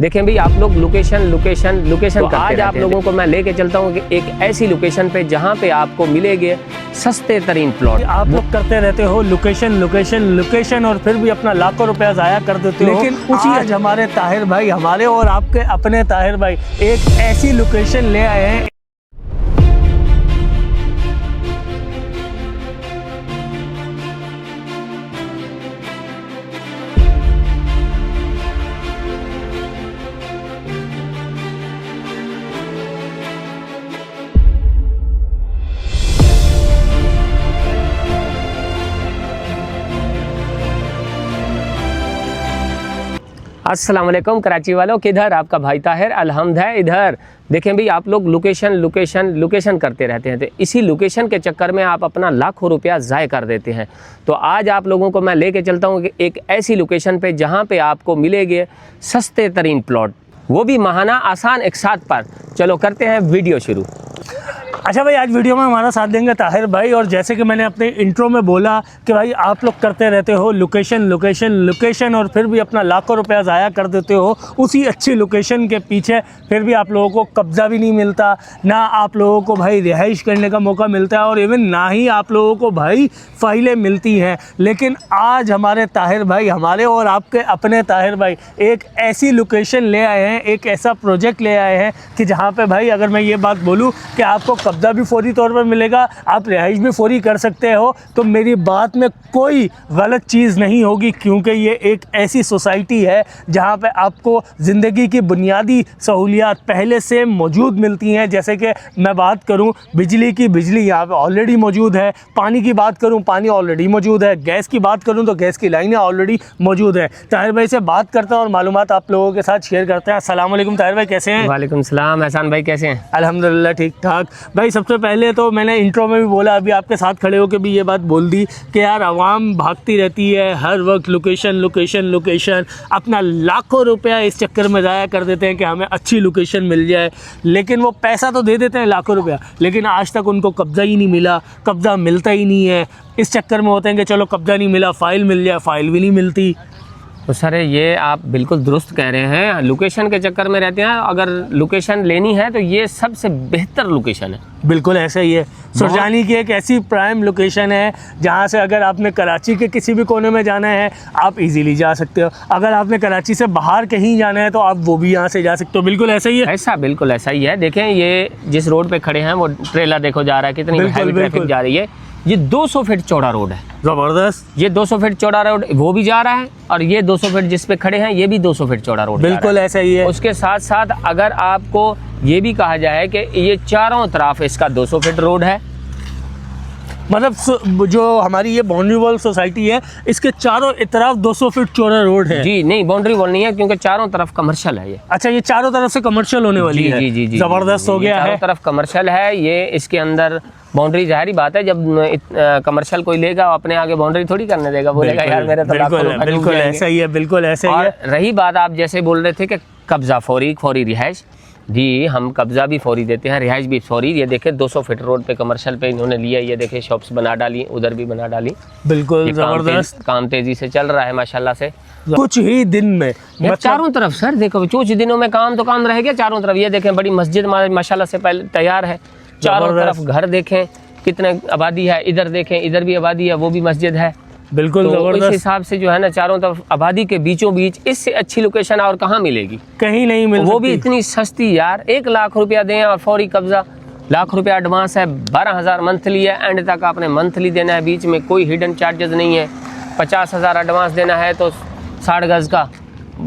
देखें भाई, आप लोग लोकेशन तो करते आज आप लोगों को मैं लेके चलता हूँ कि एक ऐसी लोकेशन पे जहाँ पे आपको मिलेंगे सस्ते तरीन प्लॉट। आप लोग करते रहते हो लोकेशन और फिर भी अपना लाखों रुपया ज़ाया कर देते हो। लेकिन आज हमारे ताहिर भाई, हमारे और आपके अपने ताहिर भाई एक ऐसी लोकेशन ले आए हैं। अस्सलाम वालेकुम कराची वालों, किधर आपका भाई ताहिर अलहम्द है इधर। देखें भाई, आप लोग लोकेशन करते रहते हैं, तो इसी लोकेशन के चक्कर में आप अपना लाखों रुपया ज़ाय कर देते हैं। तो आज आप लोगों को मैं लेके चलता हूँ कि एक ऐसी लोकेशन पे जहाँ पे आपको मिलेंगे सस्ते तरीन प्लॉट, वो भी महाना आसान एक साथ पर। चलो करते हैं वीडियो शुरू। अच्छा भाई, आज वीडियो में हमारा साथ देंगे ताहिर भाई। और जैसे कि मैंने अपने इंट्रो में बोला कि भाई आप लोग करते रहते हो लोकेशन और फिर भी अपना लाखों रुपया ज़ाया कर देते हो उसी अच्छी लोकेशन के पीछे। फिर भी आप लोगों को कब्ज़ा भी नहीं मिलता, ना आप लोगों को भाई रिहाइश करने का मौका मिलता है, और इवन ना ही आप लोगों को भाई फाइलें मिलती हैं। लेकिन आज हमारे ताहिर भाई, हमारे और आपके अपने ताहिर भाई एक ऐसी लोकेशन ले आए हैं, एक ऐसा प्रोजेक्ट ले आए हैं कि जहाँ पे भाई अगर मैं ये बात बोलूँ कि आपको कब्ज़ा भी फौरी तौर पर मिलेगा, आप रिहाइश भी फौरी कर सकते हो, तो मेरी बात में कोई गलत चीज़ नहीं होगी। क्योंकि ये एक ऐसी सोसाइटी है जहाँ पे आपको ज़िंदगी की बुनियादी सहूलियात पहले से मौजूद मिलती हैं। जैसे कि मैं बात करूँ बिजली की, बिजली यहाँ पे ऑलरेडी मौजूद है। पानी की बात करूँ, पानी ऑलरेडी मौजूद है। गैस की बात करूँ तो गैस की लाइनें ऑलरेडी मौजूद है। ताहिर भाई से बात करते हैं और मालूमात आप लोगों के साथ शेयर करते हैं। अस्सलाम वालेकुम ताहिर भाई, कैसे हैं? वालेकुम सलाम एहसान भाई, कैसे हैं? अल्हम्दुलिल्लाह ठीक ठाक। भाई सबसे पहले तो मैंने इंट्रो में भी बोला, अभी आपके साथ खड़े होकर भी ये बात बोल दी कि यार आवाम भागती रहती है हर वक्त लोकेशन, अपना लाखों रुपया इस चक्कर में ज़ाया कर देते हैं कि हमें अच्छी लोकेशन मिल जाए। लेकिन वो पैसा तो दे देते हैं लाखों रुपया, लेकिन आज तक उनको कब्ज़ा ही नहीं मिला, कब्ज़ा मिलता ही नहीं है। इस चक्कर में होते हैं कि चलो कब्ज़ा नहीं मिला, फ़ाइल मिल जाए, फ़ाइल भी नहीं मिलती। तो सर ये आप बिल्कुल दुरुस्त कह रहे हैं, लोकेशन के चक्कर में रहते हैं। अगर लोकेशन लेनी है तो ये सबसे बेहतर लोकेशन है। बिल्कुल ऐसा ही है। सुरजानी की एक ऐसी प्राइम लोकेशन है जहाँ से अगर आपने कराची के किसी भी कोने में जाना है आप इजीली जा सकते हो। अगर आपने कराची से बाहर कहीं जाना है तो आप वो भी यहाँ से जा सकते हो। बिल्कुल ऐसा ही है। बिल्कुल ऐसा ही है। देखें, ये जिस रोड पे खड़े हैं वो ट्रेलर देखो जा रहा है, कितनी हैवी ट्रैफिक जा रही है। ये 200 फीट चौड़ा रोड है, ज़बरदस्त। ये 200 फीट चौड़ा रोड वो भी जा रहा है, और ये 200 फीट जिस पे खड़े हैं ये भी 200 फीट चौड़ा रोड। बिल्कुल ऐसा ही है। उसके साथ साथ अगर आपको ये भी कहा जाए कि ये चारों तरफ इसका 200 फीट रोड है, मतलब जो हमारी ये बाउंड्री वॉल सोसाइटी है इसके चारों तरफ 200 फीट चौड़ा रोड है। जी नहीं, बाउंड्री वॉल नहीं है क्योंकि चारों तरफ कमर्शियल है ये। अच्छा, ये चारों तरफ से कमर्शियल होने वाली है। जी, जबरदस्त हो गया है। चारों तरफ कमर्शियल है ये। इसके अंदर बाउंड्री, जाहिर बात है जब कमर्शियल कोई लेगा अपने आगे बाउंड्री थोड़ी करने देगा, बोलेगा यार मेरे तो बिल्कुल ऐसा ही है। बिल्कुल ऐसा ही है। रही बात, आप जैसे बोल रहे थे कि कब्जा फौरी रिहाइश, जी हम कब्जा भी फौरी देते हैं, रिहाइश भी फौरी। ये देखे 200 फीट रोड पे कमर्शियल पे इन्होंने लिया, ये देखे शॉप्स बना डाली, उधर भी बना डाली। बिल्कुल जबरदस्त काम तेजी से चल रहा है माशाल्लाह से। कुछ ही दिन में चारों तरफ सर देखो, कुछ दिनों में काम तो काम रह गया चारों तरफ। ये देखें बड़ी मस्जिद माशाल्लाह से पहले तैयार है। चारों तरफ घर देखें कितने आबादी है, इधर देखें इधर भी आबादी है, वो भी मस्जिद है। बिल्कुल तो इस हिसाब से जो है ना चारों तरफ आबादी के बीचों बीच इससे अच्छी लोकेशन और कहाँ मिलेगी? कहीं नहीं मिल वो भी इतनी सस्ती यार। 1 लाख रुपया दें और फौरी कब्जा। लाख रुपया एडवांस है, 12,000 मंथली है, एंड तक आपने मंथली देना है, बीच में कोई हिडन चार्जेस नहीं है। 50,000 एडवांस देना है तो 60 गज का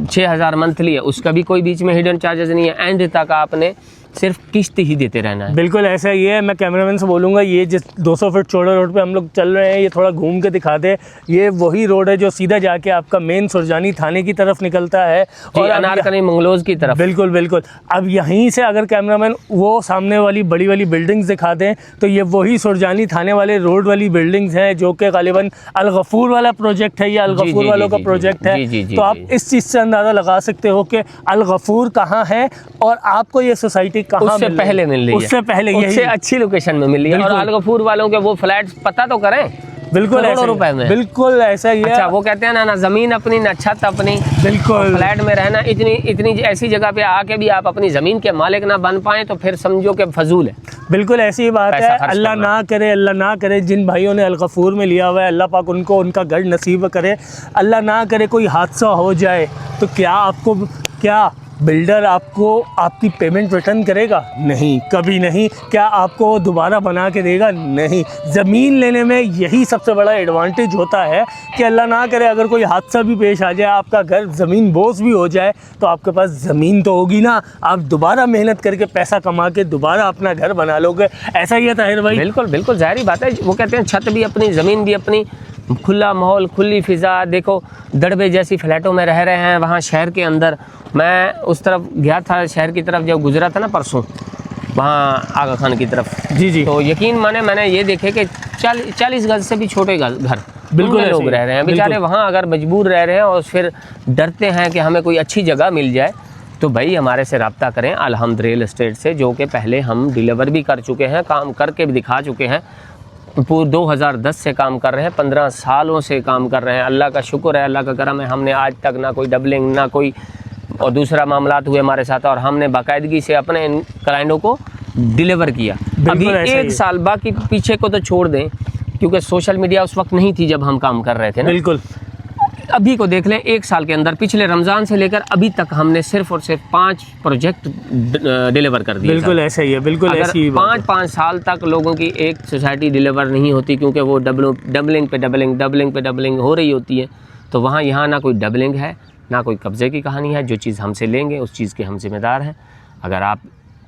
6,000 मंथली है, उसका भी कोई बीच में हिडन चार्जेस नहीं है। एंड तक आपने सिर्फ किस्त ही देते रहना है। बिल्कुल ऐसा ही है। मैं कैमरामैन से बोलूँगा ये जिस 200 फीट चौड़ा रोड पे हम लोग चल रहे हैं ये थोड़ा घूम के दिखा दे। ये वही रोड है जो सीधा जाके आपका मेन सुरजानी थाने की तरफ निकलता है और अनारकली मंगलोज की तरफ। बिल्कुल। अब यहीं से अगर कैमरामैन वो सामने वाली बड़ी वाली बिल्डिंग्स दिखा दें तो ये वही सुरजानी थाने वाले रोड वाली बिल्डिंग्स हैं जो कि गालिबन अल गफूर वाला प्रोजेक्ट है, या अल गफूर वालों का प्रोजेक्ट है। तो आप इस चीज़ से अंदाज़ा लगा सकते हो कि अल गफूर कहाँ है और आपको ये सोसाइटी उससे पहले मिल रही है, उससे पहले उससे अच्छी लोकेशन में मिल रही है। और अल गफूर वालों के वो फ्लैट्स पता तो करें, बिल्कुल करोड़ों ऐसा ही रुपए है। में। बिल्कुल ऐसा ही है। अच्छा, वो कहते हैं ना जमीन अपनी न छत अपनी। बिल्कुल फ्लैट में रहना, इतनी इतनी ऐसी जगह पे आके भी आप अपनी जमीन के मालिक ना बन पाए तो फिर समझो कि फजूल है। बिल्कुल ऐसी ही बात पैसा है। खर्च अल्लाह करना। ना करे, अल्लाह ना करे, जिन भाइयों ने अलगफूर में लिया हुआ है अल्लाह पाक उनको उनका घर नसीब करे। अल्लाह ना करे कोई हादसा हो जाए तो क्या बिल्डर आपको आपकी पेमेंट रिटर्न करेगा? नहीं, कभी नहीं। क्या आपको वो दोबारा बना के देगा? नहीं। ज़मीन लेने में यही सबसे बड़ा एडवांटेज होता है कि अल्लाह ना करे अगर कोई हादसा भी पेश आ जाए, आपका घर ज़मीन बोझ भी हो जाए, तो आपके पास ज़मीन तो होगी ना, आप दोबारा मेहनत करके पैसा कमा के दोबारा अपना घर बना लोगे। ऐसा ही है ताहिर भाई। बिल्कुल बिल्कुल, ज़ाहिर बात है। वो कहते हैं छत भी अपनी, ज़मीन भी अपनी, खुला माहौल, खुली फ़िज़ा। देखो दड़बे जैसी फ्लैटों में रह रहे हैं वहाँ शहर के अंदर। मैं उस तरफ गया था, शहर की तरफ जब गुजरा था ना परसों, वहाँ आगा खान की तरफ। जी जी। तो यकीन माने मैंने ये देखे कि 40 गज से भी छोटे घर बिल्कुल उनमें लोग ऐसे ही। रह रहे हैं बेचारे। बिल्कुल। वहाँ अगर मजबूर रह रहे हैं और फिर डरते हैं कि हमें कोई अच्छी जगह मिल जाए, तो भाई हमारे से रब्ता करें अलहम्द रियल एस्टेट से, जो कि पहले हम डिलीवर भी कर चुके हैं, काम करके भी दिखा चुके हैं। पूरे 2010 से काम कर रहे हैं, 15 सालों से काम कर रहे हैं। अल्लाह का शुक्र है, अल्लाह का करम है, हमने आज तक ना कोई डबलिंग ना कोई और दूसरा मामलात हुए हमारे साथ, और हमने बाकायदगी से अपने क्लाइंटों को डिलीवर किया। अभी ऐसा ही 1 साल बाकी पीछे को तो छोड़ दें, क्योंकि सोशल मीडिया उस वक्त नहीं थी जब हम काम कर रहे थे ना। बिल्कुल। अभी को देख लें, 1 साल के अंदर पिछले रमज़ान से लेकर अभी तक हमने सिर्फ और सिर्फ 5 प्रोजेक्ट डिलीवर कर दिए। बिल्कुल ऐसा ही है। बिल्कुल ऐसी ही अगर बात है। 5 साल तक लोगों की एक सोसाइटी डिलीवर नहीं होती, क्योंकि वो डबलिंग पे डबलिंग हो रही होती है, तो वहाँ यहाँ ना कोई डबलिंग है ना कोई कब्ज़े की कहानी है। जो चीज़ हमसे लेंगे उस चीज़ के हम जिम्मेदार हैं। अगर आप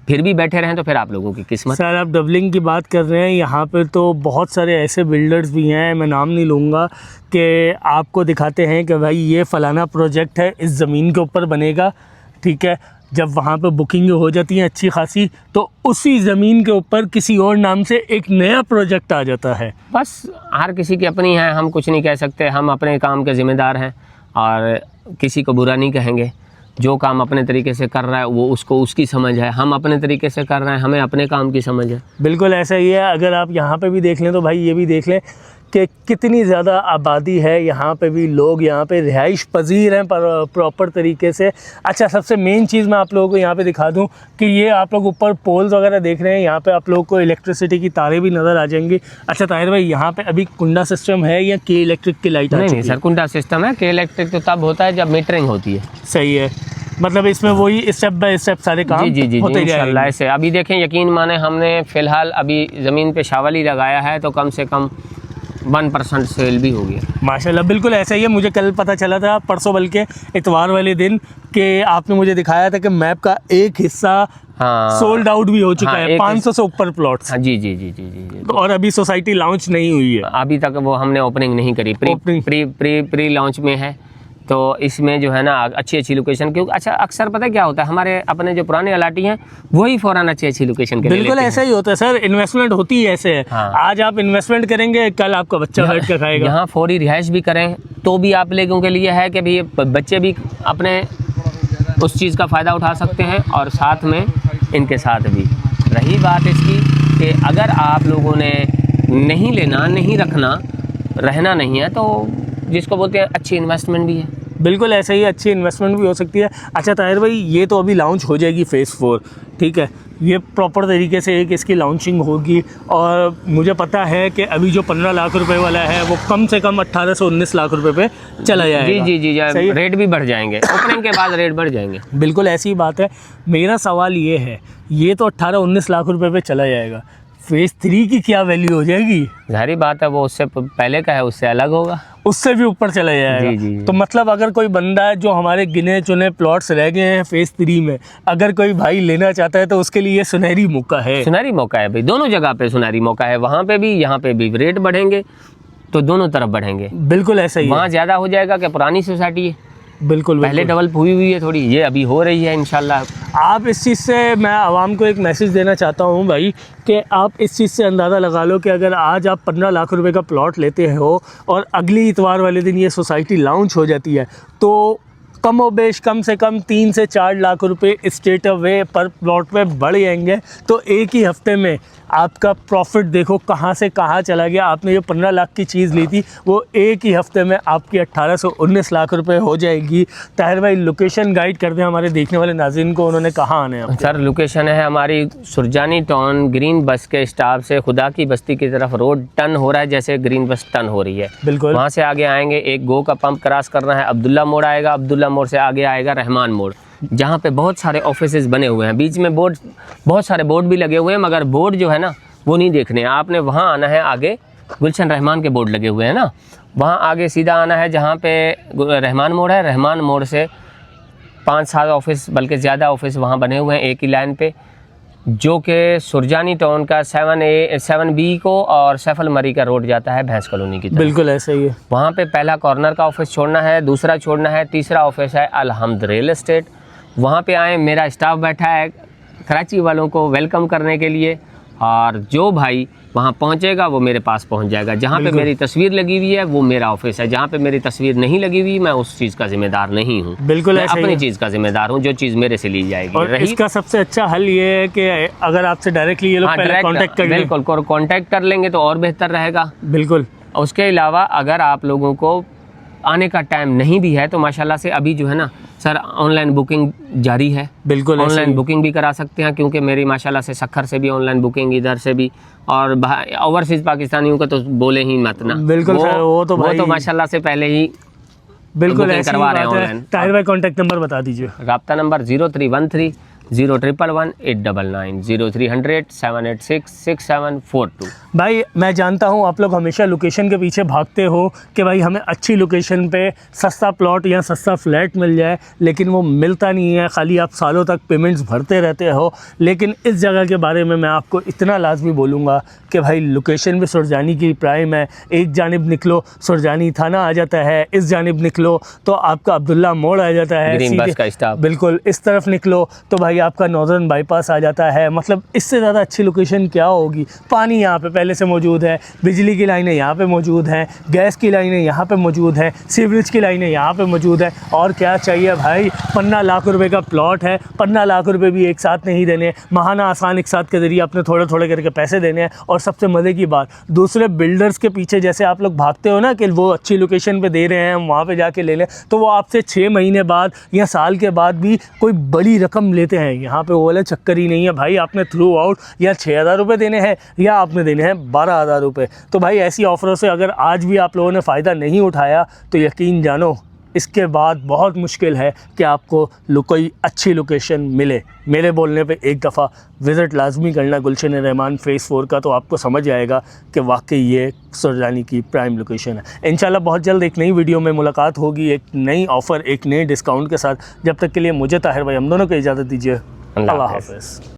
फिर भी बैठे रहें तो फिर आप लोगों की किस्मत। सर आप डबलिंग की बात कर रहे हैं, यहाँ पे तो बहुत सारे ऐसे बिल्डर्स भी हैं, मैं नाम नहीं लूँगा, कि आपको दिखाते हैं कि भाई ये फ़लाना प्रोजेक्ट है, इस ज़मीन के ऊपर बनेगा, ठीक है। जब वहाँ पे बुकिंग हो जाती है अच्छी खासी, तो उसी ज़मीन के ऊपर किसी और नाम से एक नया प्रोजेक्ट आ जाता है। बस हर किसी की अपनी है, हम कुछ नहीं कह सकते। हम अपने काम के ज़िम्मेदार हैं और किसी को बुरा नहीं कहेंगे। जो काम अपने तरीके से कर रहा है वो उसको उसकी समझ है, हम अपने तरीके से कर रहे हैं, हमें अपने काम की समझ है। बिल्कुल ऐसा ही है। अगर आप यहाँ पे भी देख लें तो भाई ये भी देख लें कि कितनी ज़्यादा आबादी है यहाँ पे भी, लोग यहाँ पे रिहाइश पजीर हैं प्रॉपर तरीके से। अच्छा, सबसे मेन चीज़ मैं आप लोगों को यहाँ पे दिखा दूँ कि ये आप लोग ऊपर पोल्स वगैरह देख रहे हैं, यहाँ पे आप लोगों को इलेक्ट्रिसिटी की तारें भी नज़र आ जाएंगी। अच्छा ताहिर भाई, यहाँ पे अभी कुंडा सिस्टम है या के इलेक्ट्रिक की लाइट? नहीं सर, कुंडा सिस्टम है। के इलेक्ट्रिक तो तब होता है जब मीटरिंग होती है। सही है, मतलब इसमें वही स्टेप बाय स्टेप सारे काम जी होते इंशाल्लाह जाएंगे। ऐसे। अभी देखें, यकीन माने हमने फ़िलहाल अभी ज़मीन पे शावली लगाया है तो कम से कम 1% सेल भी हो गया माशाल्लाह। बिल्कुल ऐसा ही है। मुझे कल पता चला था, परसों बल्कि इतवार वाले दिन, कि आपने मुझे दिखाया था कि मैप का एक हिस्सा सोल्ड आउट भी हो चुका है, 500 से ऊपर प्लॉट्स। हाँ जी। और अभी सोसाइटी लॉन्च नहीं हुई है, अभी तक वो हमने ओपनिंग नहीं करी, प्री लॉन्च में है। तो इसमें जो है ना अच्छी लोकेशन, क्योंकि अच्छा अक्सर पता है क्या होता है, हमारे अपने जो पुराने अलाटी हैं वही फ़ौरन अच्छी लोकेशन के लिए बिल्कुल ऐसा ही होता है सर। इन्वेस्टमेंट होती है ऐसे है। हाँ। आज आप इन्वेस्टमेंट करेंगे, कल आपका बच्चा बैठ कर खाएगा। यहाँ फौरी रिहाइश भी करें तो भी आप लोगों के लिए है कि भाई बच्चे भी अपने उस चीज़ का फ़ायदा उठा सकते हैं, और साथ में इनके साथ भी। रही बात इसकी कि अगर आप लोगों ने नहीं लेना, नहीं रखना, रहना नहीं है, तो जिसको बोलते हैं अच्छी इन्वेस्टमेंट भी है। बिल्कुल ऐसे ही अच्छी इन्वेस्टमेंट भी हो सकती है। अच्छा ताहिर भाई, ये तो अभी लॉन्च हो जाएगी फ़ेज़ 4, ठीक है। ये प्रॉपर तरीके से एक इसकी लॉन्चिंग होगी, और मुझे पता है कि अभी जो 15 लाख रुपए वाला है वो कम से कम 18 से 19 लाख रुपए पे चला जाएगा। जी रेट भी बढ़ जाएंगे, ओपनिंग के बाद रेट बढ़ जाएंगे। बिल्कुल ऐसी ही बात है। मेरा सवाल ये है, ये तो 18-19 लाख रुपए पे चला जाएगा, फ़ेज़ 3 की क्या वैल्यू हो जाएगी? जाहिर बात है, वो उससे पहले का है, उससे अलग होगा, उससे भी ऊपर चला जाएगा। जी। तो मतलब अगर कोई बंदा है, जो हमारे गिने चुने प्लॉट्स रह गए हैं फ़ेज़ 3 में, अगर कोई भाई लेना चाहता है तो उसके लिए सुनहरी मौका है। सुनहरी मौका है भाई, दोनों जगह पे सुनहरी मौका है। वहाँ पे भी यहाँ पे भी रेट बढ़ेंगे तो दोनों तरफ बढ़ेंगे। बिल्कुल ऐसा ही है। वहाँ ज़्यादा हो जाएगा कि पुरानी सोसाइटी है, बिल्कुल पहले डबल हुई है थोड़ी, ये अभी हो रही है इंशाल्लाह। आप इस चीज़ से, मैं आवाम को एक मैसेज देना चाहता हूँ भाई, कि आप इस चीज़ से अंदाज़ा लगा लो कि अगर आज आप 15 लाख रुपए का प्लॉट लेते हो और अगली इतवार वाले दिन ये सोसाइटी लॉन्च हो जाती है, तो कम और बेश कम से कम 3 से 4 लाख रुपए स्ट्रेट अवे पर प्लॉट पे बढ़ जाएंगे। तो एक ही हफ्ते में आपका प्रॉफिट देखो कहाँ से कहाँ चला गया। आपने जो 15 लाख की चीज़ ली थी वो एक ही हफ्ते में आपकी 18 से 19 लाख रुपए हो जाएगी। ताहिर भाई लोकेशन गाइड कर दें हमारे देखने वाले नाज़रीन को, उन्होंने कहाँ आने हैं? सर लोकेशन है हमारी सुरजानी टाउन, ग्रीन बस के स्टॉप से खुदा की बस्ती की तरफ रोड टर्न हो रहा है, जैसे ग्रीन बस टर्न हो रही है बिल्कुल। वहाँ से आगे आएंगे, एक गो का पंप क्रॉस करना है, अब्दुल्ला मोड़ आएगा, अब्दुल्ला मोड़ से आगे आएगा रहमान मोड़, जहाँ पे बहुत सारे ऑफिसेज बने हुए हैं। बीच में बोर्ड, बहुत सारे बोर्ड भी लगे हुए हैं, मगर बोर्ड जो है ना वो नहीं देखने हैं आपने। वहाँ आना है आगे, गुलशन रहमान के बोर्ड लगे हुए हैं ना, वहाँ आगे सीधा आना है जहाँ पे रहमान मोड़ है। रहमान मोड़ से 5-7 ऑफिस बल्कि ज़्यादा ऑफिस वहाँ बने हुए हैं एक ही लाइन पे, जो कि सुरजानी टाउन का 7B को और सैफल मरी का रोड जाता है भैंस कॉलोनी की तरफ। बिल्कुल ऐसा ही है। वहाँ पे पहला कॉर्नर का ऑफिस छोड़ना है, दूसरा छोड़ना है, तीसरा ऑफिस है अलहम्द रियल एस्टेट। वहाँ पे आए, मेरा स्टाफ बैठा है कराची वालों को वेलकम करने के लिए, और जो भाई वहाँ पहुँचेगा वो मेरे पास पहुँच जाएगा। जहाँ पे मेरी तस्वीर लगी हुई है वो मेरा ऑफिस है, जहाँ पे मेरी तस्वीर नहीं लगी हुई मैं उस चीज़ का जिम्मेदार नहीं हूँ। बिल्कुल मैं ऐसा ही अपनी है। चीज़ का जिम्मेदार हूँ, जो चीज़ मेरे से ली जाएगी। और इसका सबसे अच्छा हल ये है कि अगर आपसे डायरेक्टली ये लोग पहले कांटेक्ट कर लें। बिल्कुल कांटेक्ट कर लेंगे तो और बेहतर रहेगा। बिल्कुल। उसके अलावा अगर आप लोगों को आने का टाइम नहीं भी है तो माशाल्लाह से अभी जो है ना सर ऑनलाइन बुकिंग जारी है। बिल्कुल ऑनलाइन बुकिंग भी करा सकते हैं, क्योंकि मेरी माशाल्लाह से सखर से भी ऑनलाइन बुकिंग, इधर से भी, और ओवरसीज़ पाकिस्तानियों का तो बोले ही मत ना। बिल्कुल सर, वो तो माशाल्लाह से पहले ही बिल्कुल बुकिंग करवा रहे हैं ऑनलाइन। ताहिर भाई कॉन्टैक्ट नंबर बता दीजिए। रब्ता नंबर 0313 0111 899 0300 786 6742। भाई मैं जानता हूँ आप लोग हमेशा लोकेशन के पीछे भागते हो कि भाई हमें अच्छी लोकेशन पे सस्ता प्लॉट या सस्ता फ्लैट मिल जाए, लेकिन वो मिलता नहीं है। खाली आप सालों तक पेमेंट्स भरते रहते हो। लेकिन इस जगह के बारे में मैं आपको इतना लाजमी बोलूँगा कि भाई लोकेशन भी सुरजानी की प्राइम है। एक जानिब निकलो सुरजानी थाना आ जाता है, इस जानिब निकलो तो आपका अब्दुल्ला मोड़ आ जाता है, ग्रीन बस का स्टॉप। बिल्कुल इस तरफ निकलो तो भाई आपका नॉर्दर्न बाईपास आ जाता है। मतलब इससे ज़्यादा अच्छी लोकेशन क्या होगी। पानी यहाँ पे पहले से मौजूद है, बिजली की लाइनें यहाँ पे मौजूद हैं, गैस की लाइनें यहाँ पे मौजूद है, सीवरेज की लाइनें यहाँ पे मौजूद है। और क्या चाहिए भाई। 15 लाख रुपए का प्लॉट है, 15 लाख रुपए भी एक साथ नहीं देने, महाना आसान एक साथ के ज़रिए अपने थोड़े थोड़े करके पैसे देने हैं। और सबसे मज़े की बात, दूसरे बिल्डर्स के पीछे जैसे आप लोग भागते हो ना कि वो अच्छी लोकेशन पे दे रहे हैं हम वहाँ पे जाके ले लें, तो वो आपसे 6 महीने बाद या साल के बाद भी कोई बड़ी रकम लेते हैं। यहाँ पे वो वाला चक्कर ही नहीं है भाई। आपने थ्रू आउट या 6,000 रुपये देने हैं या आपने देने हैं 12,000 रुपये। तो भाई ऐसी ऑफ़रों से अगर आज भी आप लोगों ने फ़ायदा नहीं उठाया तो यकीन जानो इसके बाद बहुत मुश्किल है कि आपको कोई अच्छी लोकेशन मिले। मेरे बोलने पे एक दफ़ा विज़िट लाजमी करना गुलशन रहमान फ़ेज़ 4 का, तो आपको समझ आएगा कि वाकई ये सुरजानी की प्राइम लोकेशन है। इंशाल्लाह बहुत जल्द एक नई वीडियो में मुलाकात होगी, एक नई ऑफ़र, एक नए डिस्काउंट के साथ। जब तक के लिए मुझे ताहिर भाई हम दोनों को इजाज़त दीजिए। अल्लाह हाफ़िज़।